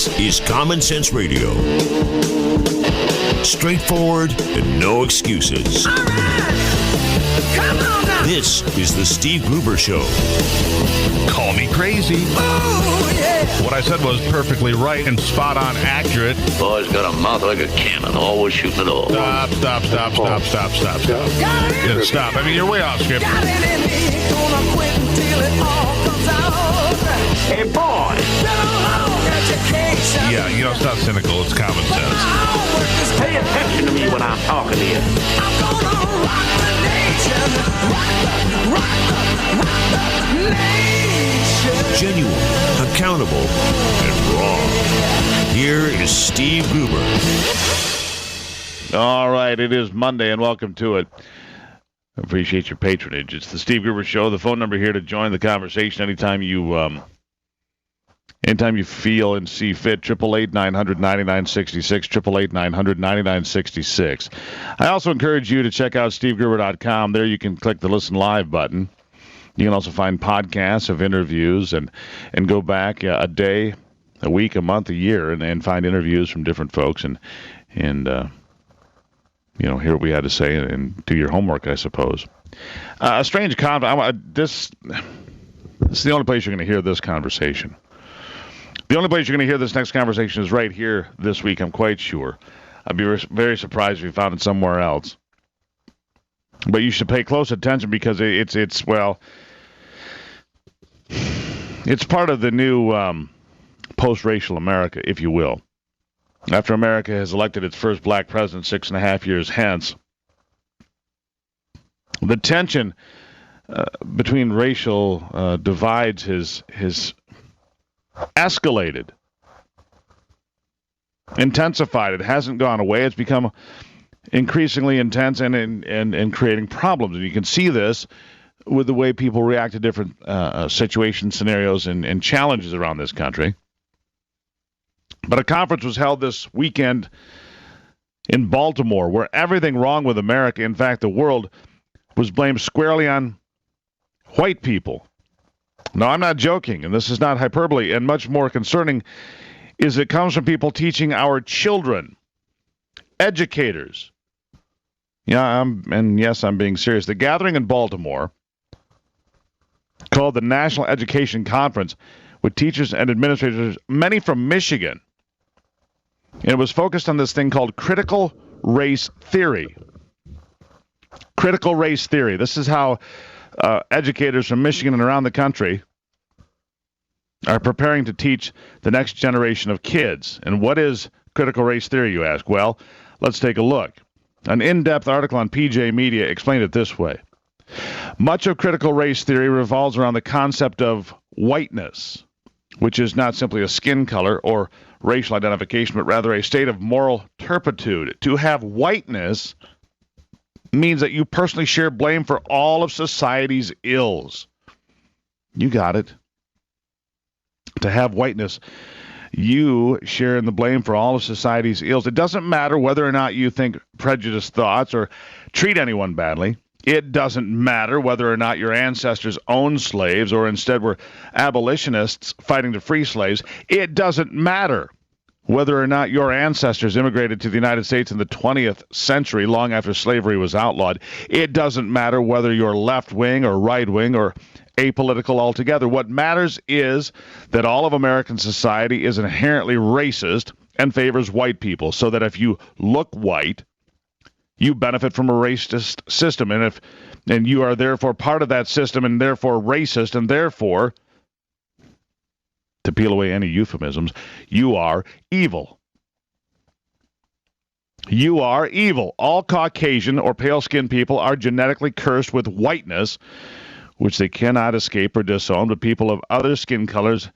This is Common Sense Radio. Straightforward and no excuses. All right. Come on now. This is the Steve Gruber Show. Call me crazy. Oh, yeah. What I said was perfectly right and spot on accurate. Boy's got a mouth like a cannon, always shooting it all. Stop. Got it. Yeah, stop. I mean, you're way off script. Got it in me. Gonna quit until it all comes out. Hey, boy! Been a long education. Yeah, you know, it's not cynical. It's common sense. Pay attention to me when I'm talking to you. I'm gonna rock the nation. Rock the nation. Genuine, accountable, and raw. Here is Steve Gruber. All right, it is Monday, and welcome to it. I appreciate your patronage. It's the Steve Gruber Show. The phone number here to join the conversation anytime you feel and see fit, 888-900-9966, 888-900-9966. I also encourage you to check out stevegruber.com. There you can click the Listen Live button. You can also find podcasts of interviews and go back a day, a week, a month, a year, and find interviews from different folks and hear what we had to say and do your homework, I suppose. A strange comment. This is the only place you're going to hear this conversation. The only place you're going to hear this next conversation is right here this week, I'm quite sure. I'd be very surprised if you found it somewhere else. But you should pay close attention because it's part of the new post-racial America, if you will. After America has elected its first black president 6.5 years hence, the tension between racial divides has escalated, intensified. It hasn't gone away. It's become increasingly intense and creating problems. And you can see this with the way people react to different situations, scenarios, and challenges around this country. But a conference was held this weekend in Baltimore where everything wrong with America, in fact, the world, was blamed squarely on white people. No, I'm not joking, and this is not hyperbole, and much more concerning is it comes from people teaching our children, educators. Yes, I'm being serious. The gathering in Baltimore, called the National Education Conference, with teachers and administrators, many from Michigan, and it was focused on this thing called critical race theory. Critical race theory. This is how educators from Michigan and around the country are preparing to teach the next generation of kids. And what is critical race theory, you ask? Well, let's take a look. An in-depth article on PJ Media explained it this way. Much of critical race theory revolves around the concept of whiteness, which is not simply a skin color or racial identification, but rather a state of moral turpitude. To have whiteness means that you personally share blame for all of society's ills. You got it. To have whiteness, you share in the blame for all of society's ills. It doesn't matter whether or not you think prejudiced thoughts or treat anyone badly. It doesn't matter whether or not your ancestors owned slaves or instead were abolitionists fighting to free slaves. It doesn't matter whether or not your ancestors immigrated to the United States in the 20th century long after slavery was outlawed. It doesn't matter whether you're left-wing or right-wing or apolitical altogether. What matters is that all of American society is inherently racist and favors white people, so that if you look white, you benefit from a racist system, and you are therefore part of that system and therefore racist, and therefore, to peel away any euphemisms, you are evil. You are evil. All Caucasian or pale-skinned people are genetically cursed with whiteness, which they cannot escape or disown, but people of other skin colors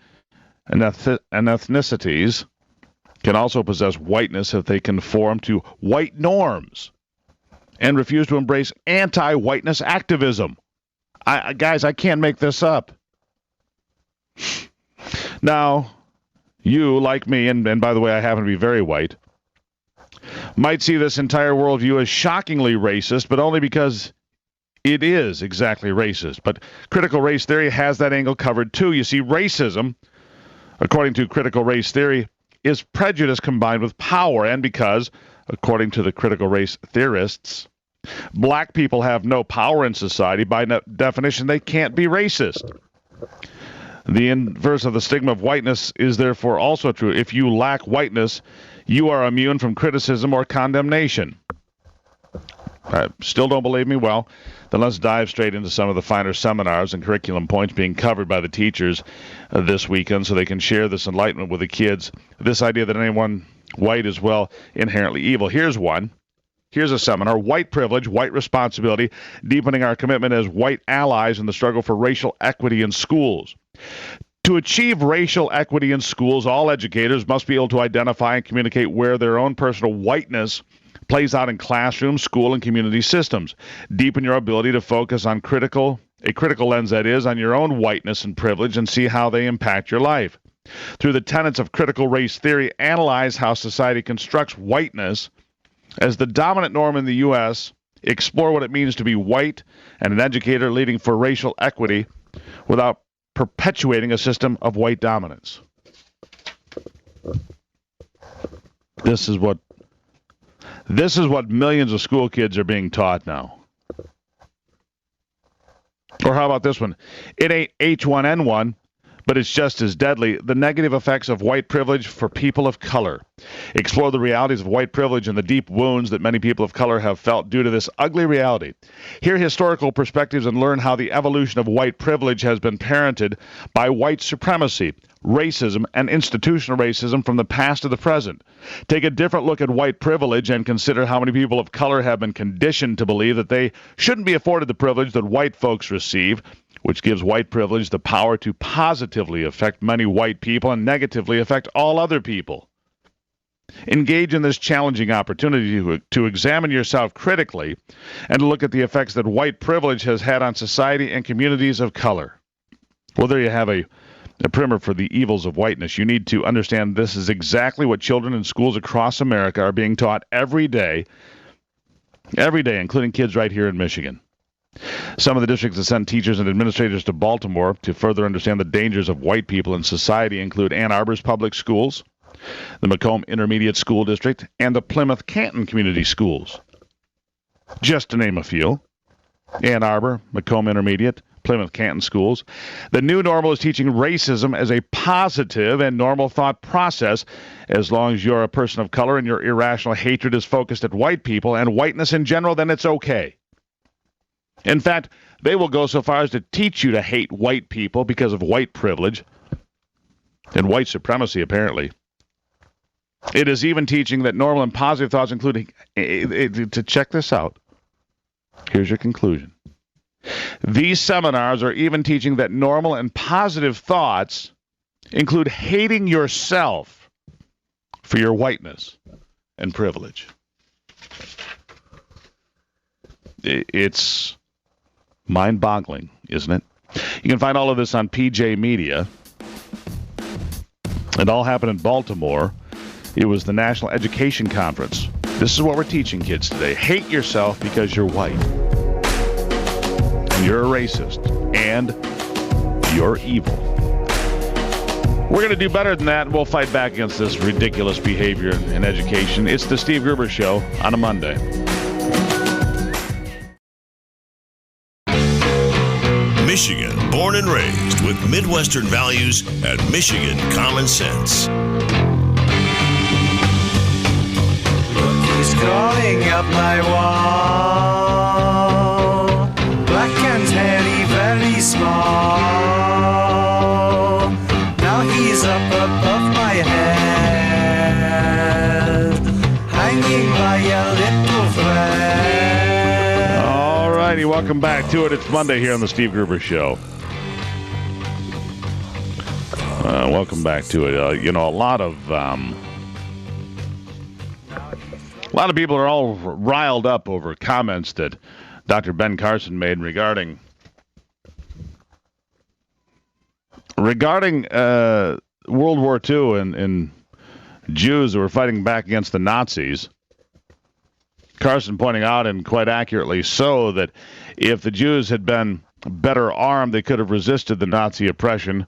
and ethnicities can also possess whiteness if they conform to white norms and refuse to embrace anti-whiteness activism. Guys, I can't make this up. Now, you, like me, and by the way, I happen to be very white, might see this entire worldview as shockingly racist, but only because it is exactly racist. But critical race theory has that angle covered too. You see, racism, according to critical race theory, is prejudice combined with power, and because, according to the critical race theorists, black people have no power in society, by definition, they can't be racist. The inverse of the stigma of whiteness is therefore also true. If you lack whiteness, you are immune from criticism or condemnation. Still don't believe me? Well, then let's dive straight into some of the finer seminars and curriculum points being covered by the teachers this weekend so they can share this enlightenment with the kids. This idea that anyone white is, well, inherently evil. Here's one. Here's a seminar, White Privilege, White Responsibility, Deepening Our Commitment as White Allies in the Struggle for Racial Equity in Schools. To achieve racial equity in schools, all educators must be able to identify and communicate where their own personal whiteness plays out in classroom, school, and community systems. Deepen your ability to focus on a critical lens, that is, on your own whiteness and privilege, and see how they impact your life. Through the tenets of critical race theory, analyze how society constructs whiteness as the dominant norm in the U.S., explore what it means to be white, and an educator leading for racial equity without perpetuating a system of white dominance. This is what millions of school kids are being taught now. Or how about this one? It ain't H1N1, but it's just as deadly. The negative effects of white privilege for people of color. Explore the realities of white privilege and the deep wounds that many people of color have felt due to this ugly reality. Hear historical perspectives and learn how the evolution of white privilege has been parented by white supremacy, racism, and institutional racism from the past to the present. Take a different look at white privilege and consider how many people of color have been conditioned to believe that they shouldn't be afforded the privilege that white folks receive, which gives white privilege the power to positively affect many white people and negatively affect all other people. Engage in this challenging opportunity to examine yourself critically and to look at the effects that white privilege has had on society and communities of color. Well, there you have a primer for the evils of whiteness. You need to understand this is exactly what children in schools across America are being taught every day, including kids right here in Michigan. Some of the districts that send teachers and administrators to Baltimore to further understand the dangers of white people in society include Ann Arbor's public schools, the Macomb Intermediate School District, and the Plymouth Canton Community Schools. Just to name a few. Ann Arbor, Macomb Intermediate, Plymouth Canton Schools. The new normal is teaching racism as a positive and normal thought process. As long as you're a person of color and your irrational hatred is focused at white people and whiteness in general, then it's okay. In fact, they will go so far as to teach you to hate white people because of white privilege and white supremacy, apparently. It is even teaching that normal and positive thoughts, including, to check this out, here's your conclusion. These seminars are even teaching that normal and positive thoughts include hating yourself for your whiteness and privilege. It's mind-boggling, isn't it? You can find all of this on PJ Media. It all happened in Baltimore. It was the National Education Conference. This is what we're teaching kids today. Hate yourself because you're white. You're a racist. And you're evil. We're going to do better than that, and we'll fight back against this ridiculous behavior in education. It's the Steve Gruber Show on a Monday. Michigan, born and raised with Midwestern values and Michigan common sense. He's crawling up my wall, black and hairy, very small. Now he's up above my head, hanging by a little thread. All righty, welcome back to it. It's Monday here on the Steve Gruber Show. Welcome back to it. A lot of people are all riled up over comments that Dr. Ben Carson made regarding World War II and Jews who were fighting back against the Nazis. Carson pointing out, and quite accurately so, that if the Jews had been better armed, they could have resisted the Nazi oppression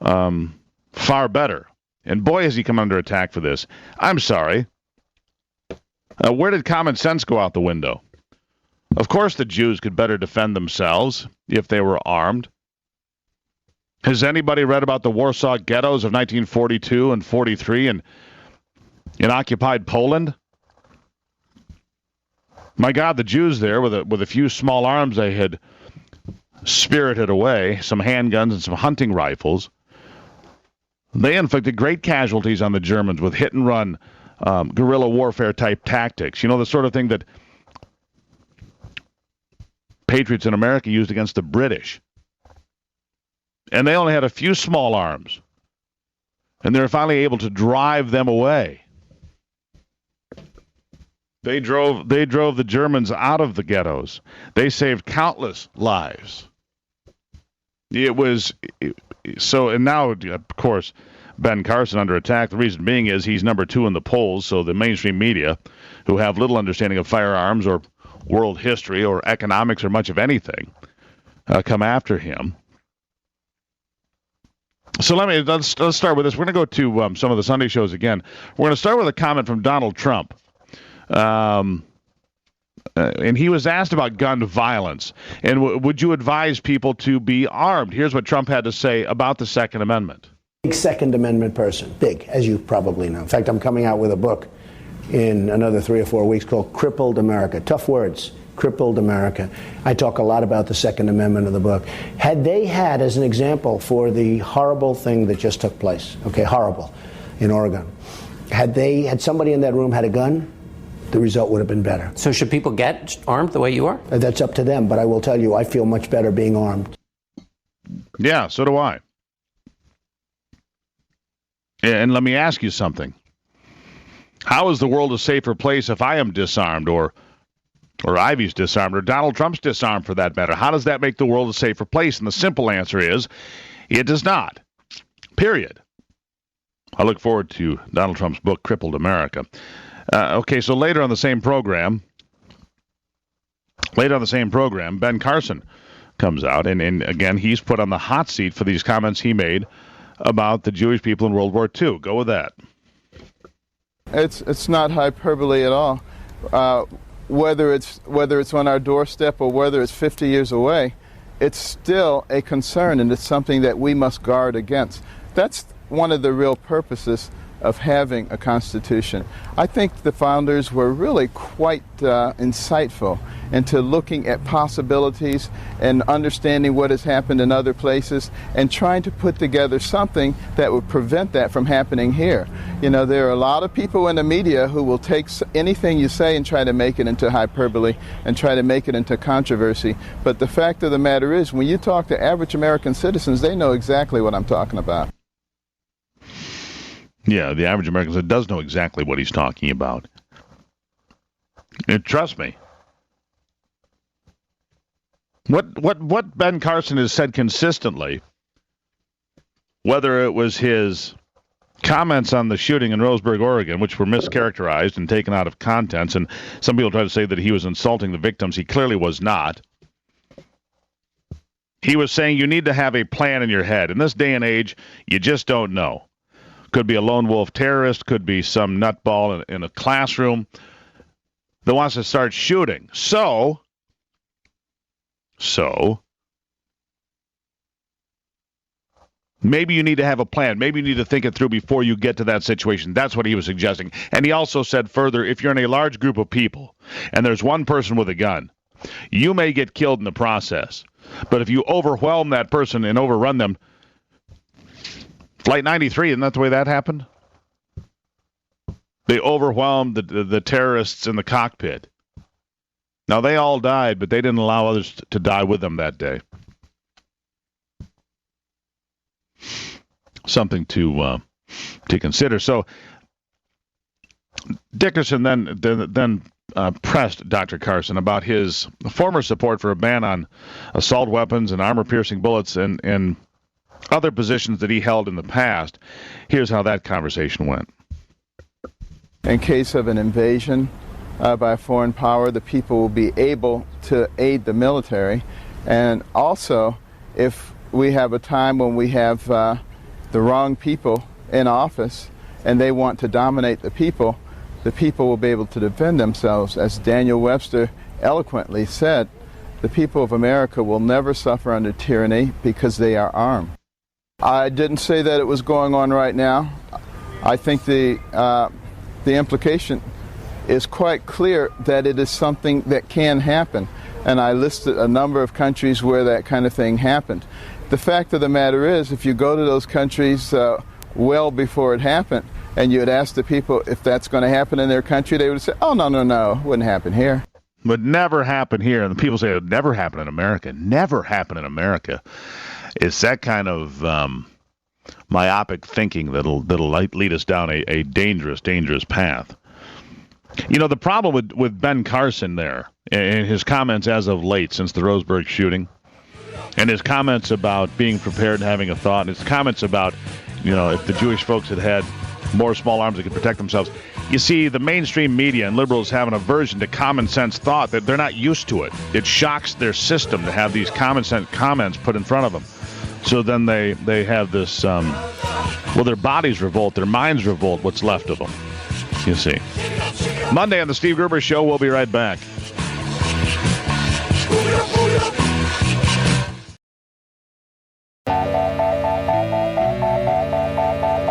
far better. And boy, has he come under attack for this. I'm sorry. Where did common sense go out the window? Of course the Jews could better defend themselves if they were armed. Has anybody read about the Warsaw ghettos of 1942 and 43 in occupied Poland? My God, the Jews there, with a few small arms they had spirited away, some handguns and some hunting rifles, they inflicted great casualties on the Germans with hit-and-run guerrilla warfare-type tactics. You know, the sort of thing that patriots in America used against the British. And they only had a few small arms. And they were finally able to drive them away. They drove the Germans out of the ghettos. They saved countless lives. And now, of course, Ben Carson under attack. The reason being is he's number 2 in the polls, so the mainstream media, who have little understanding of firearms or world history or economics or much of anything, come after him. So let's start with this. We're going to go to some of the Sunday shows again. We're going to start with a comment from Donald Trump. And he was asked about gun violence. And would you advise people to be armed? Here's what Trump had to say about the Second Amendment. Big Second Amendment person. Big, as you probably know. In fact, I'm coming out with a book in another 3 or 4 weeks called Crippled America. Tough words. Crippled America. I talk a lot about the Second Amendment in the book. Had they had, as an example, for the horrible thing that just took place, okay, horrible, in Oregon, had somebody in that room had a gun, the result would have been better. So should people get armed the way you are? That's up to them, but I will tell you, I feel much better being armed. Yeah, so do I. And let me ask you something. How is the world a safer place if I am disarmed, or Ivy's disarmed, or Donald Trump's disarmed for that matter? How does that make the world a safer place? And the simple answer is, it does not. Period. I look forward to Donald Trump's book, Crippled America. Okay, so later on the same program, Ben Carson comes out, and again, he's put on the hot seat for these comments he made about the Jewish people in World War II. Go with that. It's not hyperbole at all. Whether it's on our doorstep or whether it's 50 years away, it's still a concern, and it's something that we must guard against. That's one of the real purposes of having a constitution. I think the founders were really quite insightful into looking at possibilities and understanding what has happened in other places and trying to put together something that would prevent that from happening here. You know, there are a lot of people in the media who will take anything you say and try to make it into hyperbole and try to make it into controversy. But the fact of the matter is, when you talk to average American citizens, they know exactly what I'm talking about. Yeah, the average American does know exactly what he's talking about. And trust me. What Ben Carson has said consistently, whether it was his comments on the shooting in Roseburg, Oregon, which were mischaracterized and taken out of context, and some people try to say that he was insulting the victims. He clearly was not. He was saying you need to have a plan in your head. In this day and age, you just don't know. Could be a lone wolf terrorist, could be some nutball in a classroom that wants to start shooting. So, maybe you need to have a plan. Maybe you need to think it through before you get to that situation. That's what he was suggesting. And he also said further, if you're in a large group of people and there's one person with a gun, you may get killed in the process. But if you overwhelm that person and overrun them, Flight 93, isn't that the way that happened? They overwhelmed the terrorists in the cockpit. Now, they all died, but they didn't allow others to die with them that day. Something to consider. So, Dickerson then pressed Dr. Carson about his former support for a ban on assault weapons and armor-piercing bullets and other positions that he held in the past. Here's how that conversation went. In case of an invasion by a foreign power, the people will be able to aid the military. And also, if we have a time when we have the wrong people in office and they want to dominate the people will be able to defend themselves. As Daniel Webster eloquently said, the people of America will never suffer under tyranny because they are armed. I didn't say that it was going on right now. I think the implication is quite clear that it is something that can happen. And I listed a number of countries where that kind of thing happened. The fact of the matter is, if you go to those countries well before it happened, and you would ask the people if that's going to happen in their country, they would say, oh, no, it wouldn't happen here. Would never happen here. And the people say it would never happen in America. Never happen in America. It's that kind of myopic thinking that'll lead us down a dangerous, dangerous path. You know, the problem with Ben Carson there, and his comments as of late since the Roseburg shooting, and his comments about being prepared and having a thought, and his comments about, you know, if the Jewish folks had more small arms that could protect themselves. You see, the mainstream media and liberals have an aversion to common sense thought, that they're not used to it. It shocks their system to have these common sense comments put in front of them. So then they have this, their bodies revolt, their minds revolt, what's left of them, you see. Monday on the Steve Gruber Show, we'll be right back.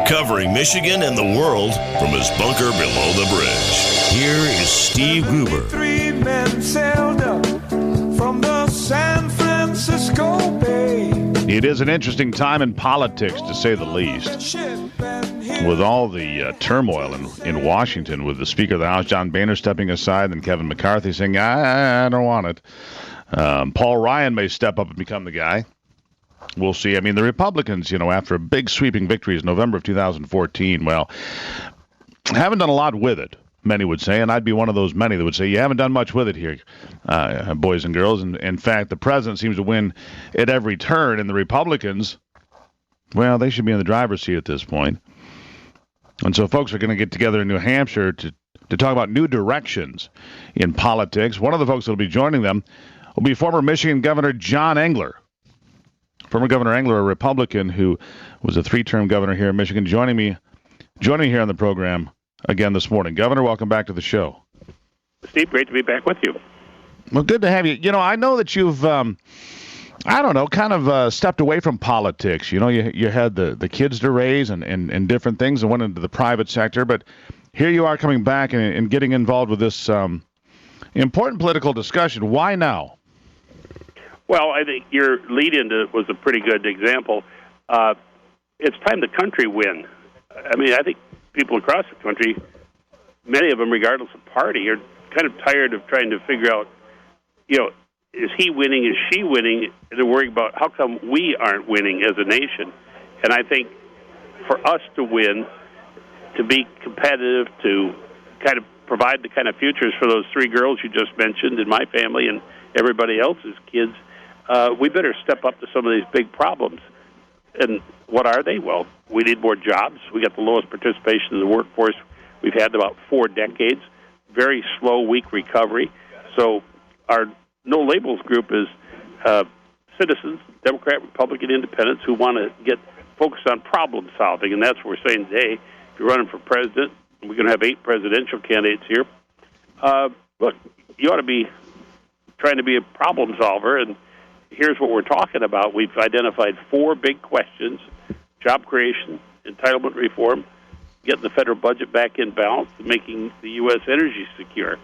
Covering Michigan and the world from his bunker below the bridge. Here is Steve Gruber. 3 men sailed up from the San Francisco Bay. It is an interesting time in politics, to say the least. With all the turmoil in Washington, with the Speaker of the House, John Boehner, stepping aside, and Kevin McCarthy saying, I don't want it. Paul Ryan may step up and become the guy. We'll see. I mean, the Republicans, you know, after a big sweeping victory in November of 2014, well, haven't done a lot with it, many would say, and I'd be one of those many that would say, you haven't done much with it here, boys and girls. And in fact, the president seems to win at every turn, and the Republicans, well, they should be in the driver's seat at this point. And so folks are going to get together in New Hampshire to talk about new directions in politics. One of the folks that will be joining them will be former Michigan Governor John Engler. Former Governor Engler, a Republican who was a 3-term governor here in Michigan, joining me here on the program again this morning. Governor, welcome back to the show. Steve, great to be back with you. Well, good to have you. You know, I know that you've, stepped away from politics. You know, you had the kids to raise and different things and went into the private sector, but here you are coming back and getting involved with this important political discussion. Why now? Well, I think your lead-in was a pretty good example. It's time the country win. I mean, I think people across the country, many of them, regardless of party, are kind of tired of trying to figure out, you know, is he winning, is she winning, and they're worrying about how come we aren't winning as a nation. And I think for us to win, to be competitive, to kind of provide the kind of futures for those 3 girls you just mentioned in my family and everybody else's kids, we better step up to some of these big problems. And what are they? Well, we need more jobs. We got the lowest participation in the workforce we've had in about 4 decades. Very slow, weak recovery. So our No Labels group is citizens, Democrat, Republican, Independents, who want to get focused on problem solving. And that's what we're saying today. If you're running for president, we're going to have 8 presidential candidates here. Look, you ought to be trying to be a problem solver, and here's what we're talking about. We've identified 4 big questions: job creation, entitlement reform, getting the federal budget back in balance, and making the U.S. energy secure.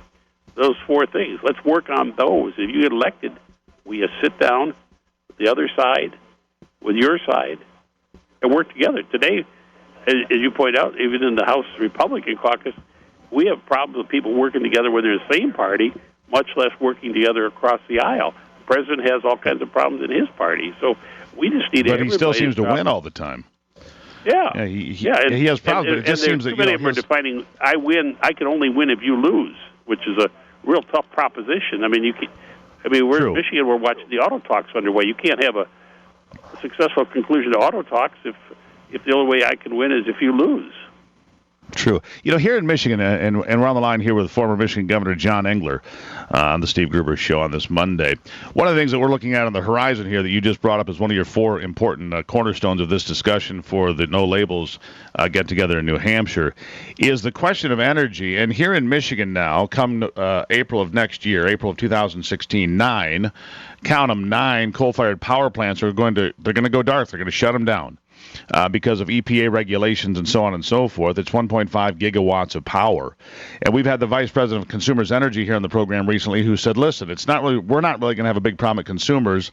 Those 4 things. Let's work on those. If you get elected, we sit down with the other side, with your side, and work together. Today, as you point out, even in the House Republican caucus, we have problems with people working together within the same party, much less working together across the aisle. The president has all kinds of problems in his party, so we just need. But he still seems to win all the time. Yeah, he has problems. But it just seems that too many of them are defining. I win. I can only win if you lose, which is a real tough proposition. I mean, we're True. in Michigan. We're watching the auto talks underway. You can't have a successful conclusion to auto talks if the only way I can win is if you lose. True. Here in Michigan, and we're on the line here with former Michigan Governor John Engler on the Steve Gruber Show on this Monday. One of the things that we're looking at on the horizon here that you just brought up as one of your four important cornerstones of this discussion for the No Labels get-together in New Hampshire is the question of energy. And here in Michigan now, come April of next year, April of 2016, 9 coal-fired power plants they're going to go dark. They're going to shut them down. Because of EPA regulations and so on and so forth. It's 1.5 gigawatts of power. And we've had the Vice President of Consumers Energy here on the program recently who said, listen, we're not really going to have a big problem at consumers,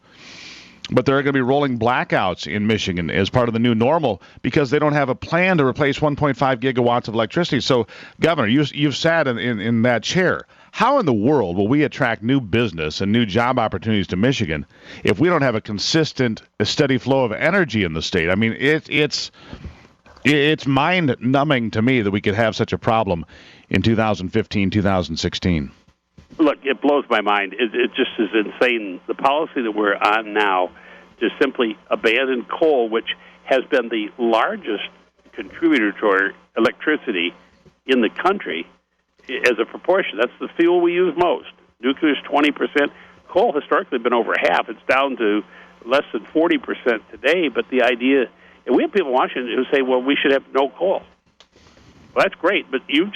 but there are going to be rolling blackouts in Michigan as part of the new normal because they don't have a plan to replace 1.5 gigawatts of electricity. So, Governor, you've sat in that chair. How in the world will we attract new business and new job opportunities to Michigan if we don't have a consistent, steady flow of energy in the state? I mean, it's mind-numbing to me that we could have such a problem in 2015, 2016. Look, it blows my mind. It just is insane. The policy that we're on now to simply abandon coal, which has been the largest contributor to our electricity in the country, as a proportion. That's the fuel we use most. Nuclear is 20%. Coal historically been over half. It's down to less than 40% today. But the idea, and we have people in Washington who say, well, we should have no coal. Well, that's great, but you've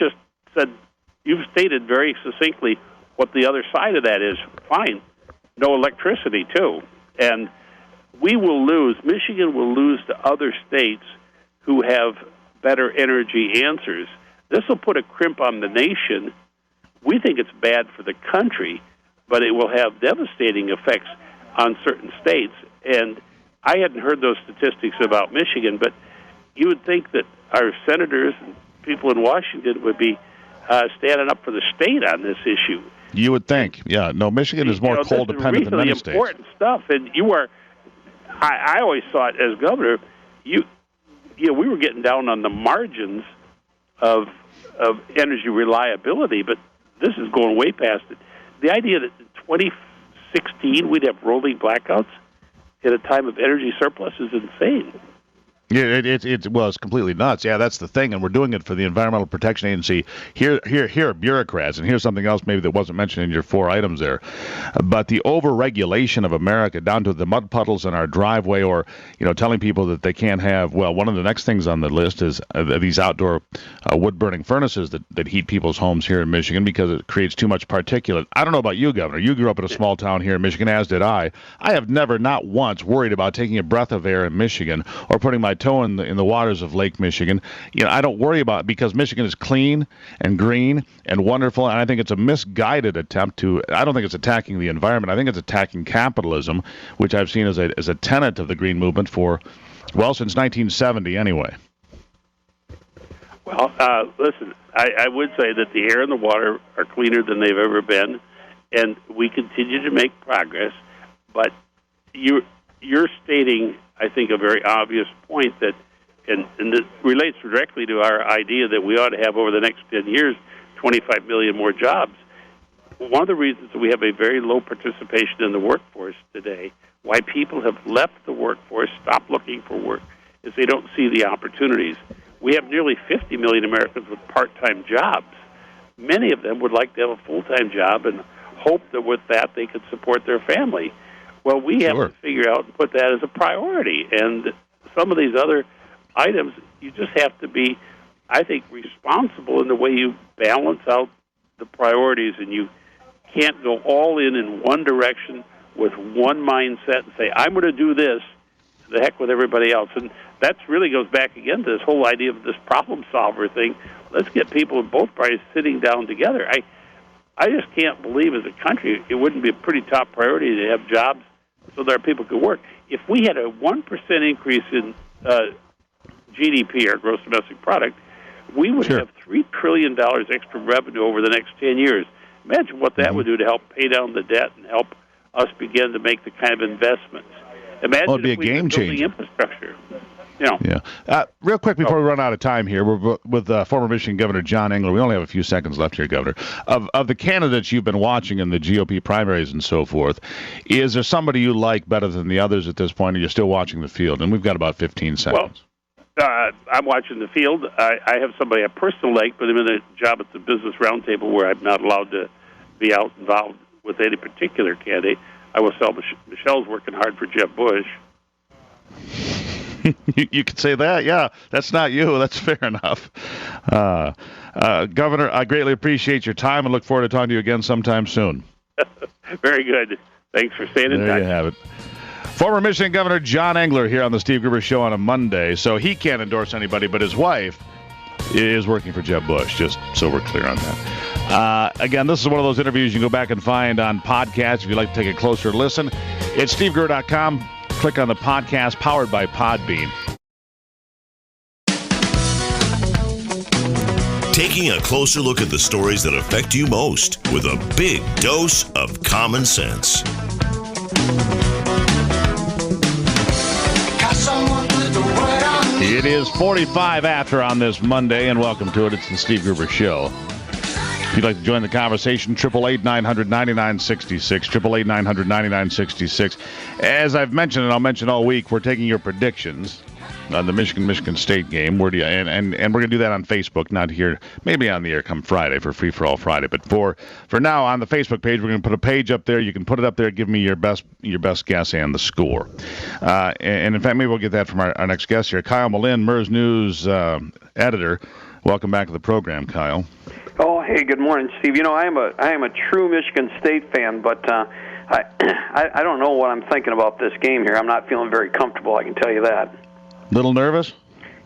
stated very succinctly what the other side of that is. Fine, no electricity too. And we will lose, Michigan will lose to other states who have better energy answers. This will put a crimp on the nation. We think it's bad for the country, but it will have devastating effects on certain states. And I hadn't heard those statistics about Michigan, but you would think that our senators and people in Washington would be standing up for the state on this issue. You would think. Yeah. No, Michigan is more coal-dependent than many states. This is really important stuff. And I always thought as governor, we were getting down on the margins of energy reliability, but this is going way past it. The idea that in 2016 we'd have rolling blackouts at a time of energy surplus is insane. Yeah, it's completely nuts. Yeah, that's the thing, and we're doing it for the Environmental Protection Agency. Here are bureaucrats, and here's something else maybe that wasn't mentioned in your four items there. But the over-regulation of America down to the mud puddles in our driveway, or telling people that they can't have. Well, one of the next things on the list is these outdoor wood-burning furnaces that heat people's homes here in Michigan because it creates too much particulate. I don't know about you, Governor. You grew up in a small town here in Michigan, as did I. I have never, not once, worried about taking a breath of air in Michigan or putting my toe in the waters of Lake Michigan. I don't worry about it because Michigan is clean and green and wonderful, and I think it's a misguided attempt to. I don't think it's attacking the environment. I think it's attacking capitalism, which I've seen as a tenet of the green movement since 1970 anyway. Well, listen, I would say that the air and the water are cleaner than they've ever been, and we continue to make progress, but you're stating, I think, a very obvious point that, and it relates directly to our idea that we ought to have over the next 10 years 25 million more jobs. One of the reasons that we have a very low participation in the workforce today, why people have left the workforce, stopped looking for work, is they don't see the opportunities. We have nearly 50 million Americans with part-time jobs. Many of them would like to have a full-time job and hope that with that they could support their family. Well, we have to figure out and put that as a priority. And some of these other items, you just have to be, I think, responsible in the way you balance out the priorities. And you can't go all in one direction with one mindset and say, I'm going to do this, to the heck with everybody else. And that really goes back again to this whole idea of this problem solver thing. Let's get people in both parties sitting down together. I just can't believe as a country it wouldn't be a pretty top priority to have jobs so that our people could work. If we had a 1% increase in GDP, our gross domestic product, we would have $3 trillion extra revenue over the next 10 years. Imagine what that would do to help pay down the debt and help us begin to make the kind of investments. Imagine it'd be if a game changer. Infrastructure. Yeah. Real quick before we run out of time here, we're with former Michigan Governor John Engler. We only have a few seconds left here, Governor. Of the candidates you've been watching in the GOP primaries and so forth, is there somebody you like better than the others at this point, or you're still watching the field? And we've got about 15 seconds. I'm watching the field. I have somebody I personally like, but I'm in a job at the Business Roundtable where I'm not allowed to be out involved with any particular candidate. I will tell Michelle's working hard for Jeb Bush. You could say that, yeah. That's not you. That's fair enough. Governor, I greatly appreciate your time and look forward to talking to you again sometime soon. Very good. Thanks for staying in touch. There you have it. Former Michigan Governor John Engler here on the Steve Gruber Show on a Monday. So he can't endorse anybody, but his wife is working for Jeb Bush, just so we're clear on that. Again, this is one of those interviews you can go back and find on podcasts if you'd like to take a closer listen. It's stevegruber.com. Click on the podcast powered by Podbean. Taking a closer look at the stories that affect you most with a big dose of common sense. It is 45 after on this Monday, and welcome to it. It's the Steve Gruber Show. If you'd like to join the conversation, 888-900-9966, 888-900-9966. As I've mentioned, and I'll mention all week, we're taking your predictions on the Michigan State game. Where do you, and we're going to do that on Facebook, not here, maybe on the air come Friday for Free for All Friday. But for now, on the Facebook page, we're going to put a page up there. You can put it up there, give me your best guess and the score. And in fact, maybe we'll get that from our next guest here, Kyle Melinn, MERS News editor. Welcome back to the program, Kyle. Oh, hey, good morning, Steve. You know, I am a true Michigan State fan, but I don't know what I'm thinking about this game here. I'm not feeling very comfortable, I can tell you that. Little nervous?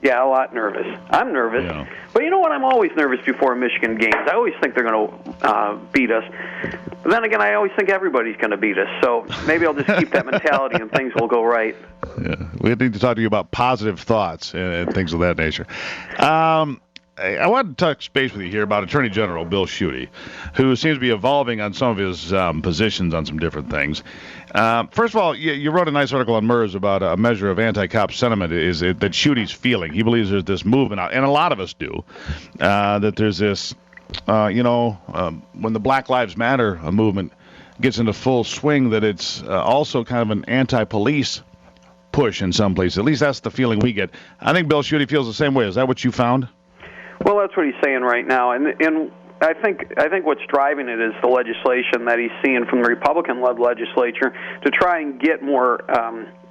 Yeah, a lot nervous. I'm nervous. Yeah. But you know what? I'm always nervous before Michigan games. I always think they're going to beat us. But then again, I always think everybody's going to beat us. So maybe I'll just keep that mentality and things will go right. Yeah, we need to talk to you about positive thoughts and things of that nature. I wanted to touch base with you here about Attorney General Bill Schuette, who seems to be evolving on some of his positions on some different things. First of all, you wrote a nice article on MERS about a measure of anti-cop sentiment that Schuette's feeling. He believes there's this movement out, and a lot of us do, that there's this, when the Black Lives Matter movement gets into full swing, that it's also kind of an anti-police push in some places. At least that's the feeling we get. I think Bill Schuette feels the same way. Is that what you found? Well, that's what he's saying right now, and I think what's driving it is the legislation that he's seeing from the Republican-led legislature to try and get more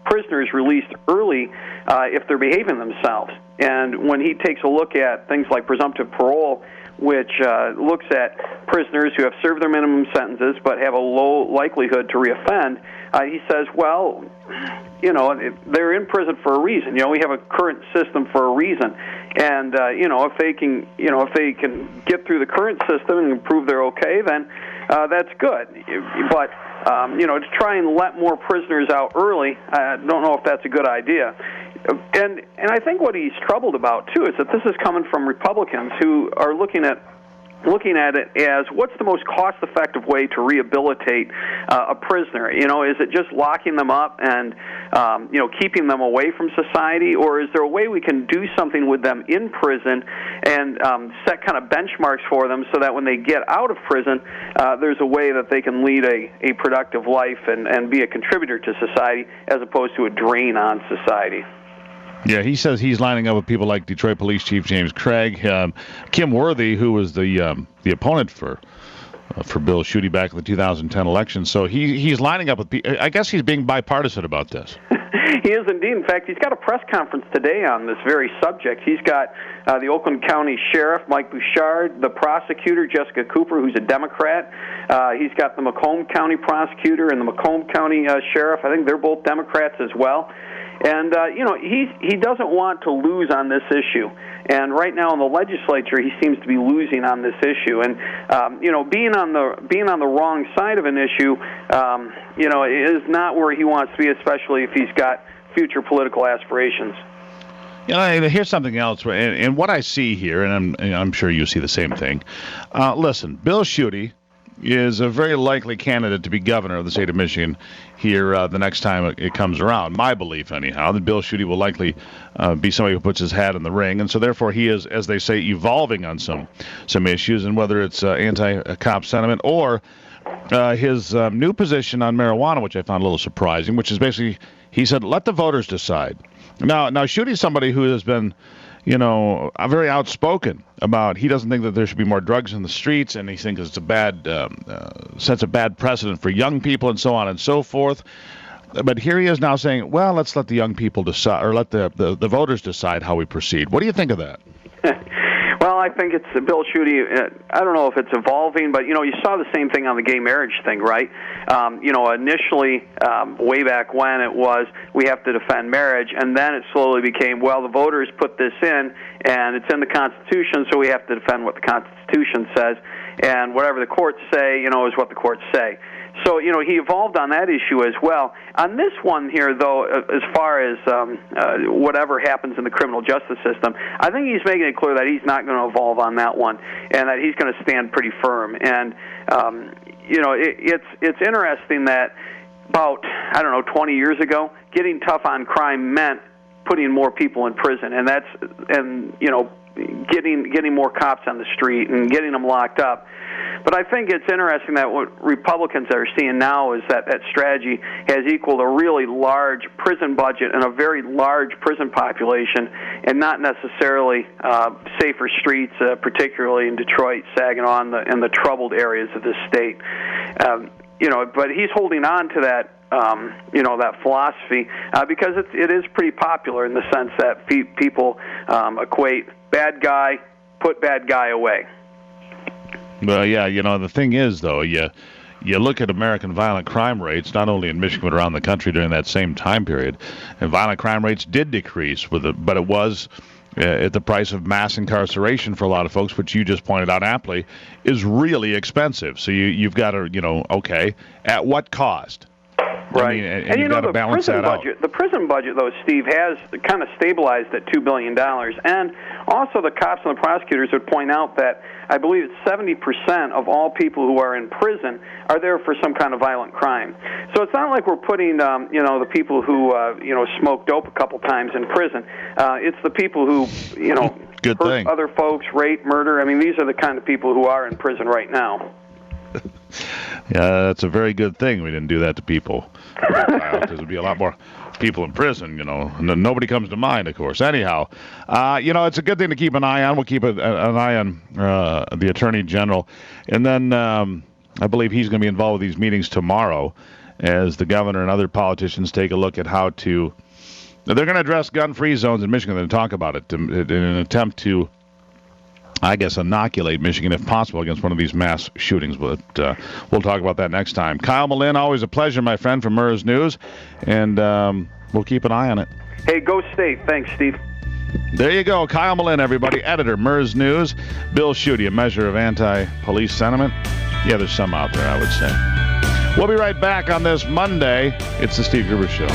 prisoners released early if they're behaving themselves. And when he takes a look at things like presumptive parole, which looks at prisoners who have served their minimum sentences but have a low likelihood to reoffend, he says, well, they're in prison for a reason. We have a current system for a reason. And if they can get through the current system and prove they're okay, then that's good. But to try and let more prisoners out early, I don't know if that's a good idea. And I think what he's troubled about too is that this is coming from Republicans who are looking at it as what's the most cost-effective way to rehabilitate a prisoner. Is it just locking them up and keeping them away from society, or is there a way we can do something with them in prison and set kind of benchmarks for them so that when they get out of prison, there's a way that they can lead a productive life and be a contributor to society as opposed to a drain on society? Yeah, he says he's lining up with people like Detroit Police Chief James Craig, Kim Worthy, who was the opponent for Bill Schuette back in the 2010 election. So he's lining up with people. I guess he's being bipartisan about this. He is indeed. In fact, he's got a press conference today on this very subject. He's got the Oakland County Sheriff, Mike Bouchard, the prosecutor, Jessica Cooper, who's a Democrat. He's got the Macomb County prosecutor and the Macomb County Sheriff. I think they're both Democrats as well. And, he doesn't want to lose on this issue. And right now in the legislature, he seems to be losing on this issue. And, being on the wrong side of an issue, is not where he wants to be, especially if he's got future political aspirations. Here's something else. And what I see here, and I'm sure you see the same thing. Listen, Bill Schuette is a very likely candidate to be governor of the state of Michigan here the next time it comes around. My belief, anyhow, that Bill Schuette will likely be somebody who puts his hat in the ring, and so therefore he is, as they say, evolving on some issues, and whether it's anti-cop sentiment or his new position on marijuana, which I found a little surprising, which is basically he said, let the voters decide. Now, Schuette's somebody who has been, very outspoken about he doesn't think that there should be more drugs in the streets, and he thinks it's a bad, sets a bad precedent for young people and so on and so forth. But here he is now saying, well, let's let the young people decide, or let the voters decide how we proceed. What do you think of that? Well, I think it's Bill Schuette. I don't know if it's evolving, but you saw the same thing on the gay marriage thing, right? Initially, way back when it was we have to defend marriage, and then it slowly became, well, the voters put this in, and it's in the Constitution, so we have to defend what the Constitution says, and whatever the courts say, is what the courts say. So, he evolved on that issue as well. On this one here, though, as far as whatever happens in the criminal justice system, I think he's making it clear that he's not going to evolve on that one, and that he's going to stand pretty firm. And, it's interesting that about, 20 years ago, getting tough on crime meant putting more people in prison, getting more cops on the street and getting them locked up. But I think it's interesting that what Republicans are seeing now is that strategy has equaled a really large prison budget and a very large prison population, and not necessarily safer streets, particularly in Detroit, Saginaw, and the troubled areas of this state. But he's holding on to that. That philosophy, because it is pretty popular in the sense that people equate bad guy, put bad guy away. Well, yeah, the thing is, though, you look at American violent crime rates, not only in Michigan but around the country during that same time period, and violent crime rates did decrease, but it was at the price of mass incarceration for a lot of folks, which you just pointed out aptly, is really expensive. So you've got to, okay, at what cost? Right. I mean, and you've got to balance that out. The prison budget, though, Steve, has kind of stabilized at $2 billion. And also the cops and the prosecutors would point out that I believe it's 70% of all people who are in prison are there for some kind of violent crime. So it's not like we're putting, the people who, smoke dope a couple times in prison. It's the people who, hurt other folks, rape, murder. I mean, these are the kind of people who are in prison right now. Yeah, that's a very good thing we didn't do that to people, because there'd be a lot more people in prison, and nobody comes to mind, of course. Anyhow, it's a good thing to keep an eye on. We'll keep an eye on the Attorney General. And then I believe he's going to be involved with these meetings tomorrow as the governor and other politicians take a look at how to... They're going to address gun-free zones in Michigan and talk about it in an attempt to, I guess, inoculate Michigan, if possible, against one of these mass shootings. But we'll talk about that next time. Kyle Melinn, always a pleasure, my friend, from MERS News, and we'll keep an eye on it. Hey, go State. Thanks, Steve. There you go. Kyle Melinn, everybody, editor, MERS News. Bill Schuette, a measure of anti-police sentiment. Yeah, there's some out there, I would say. We'll be right back on this Monday. It's the Steve Gruber Show.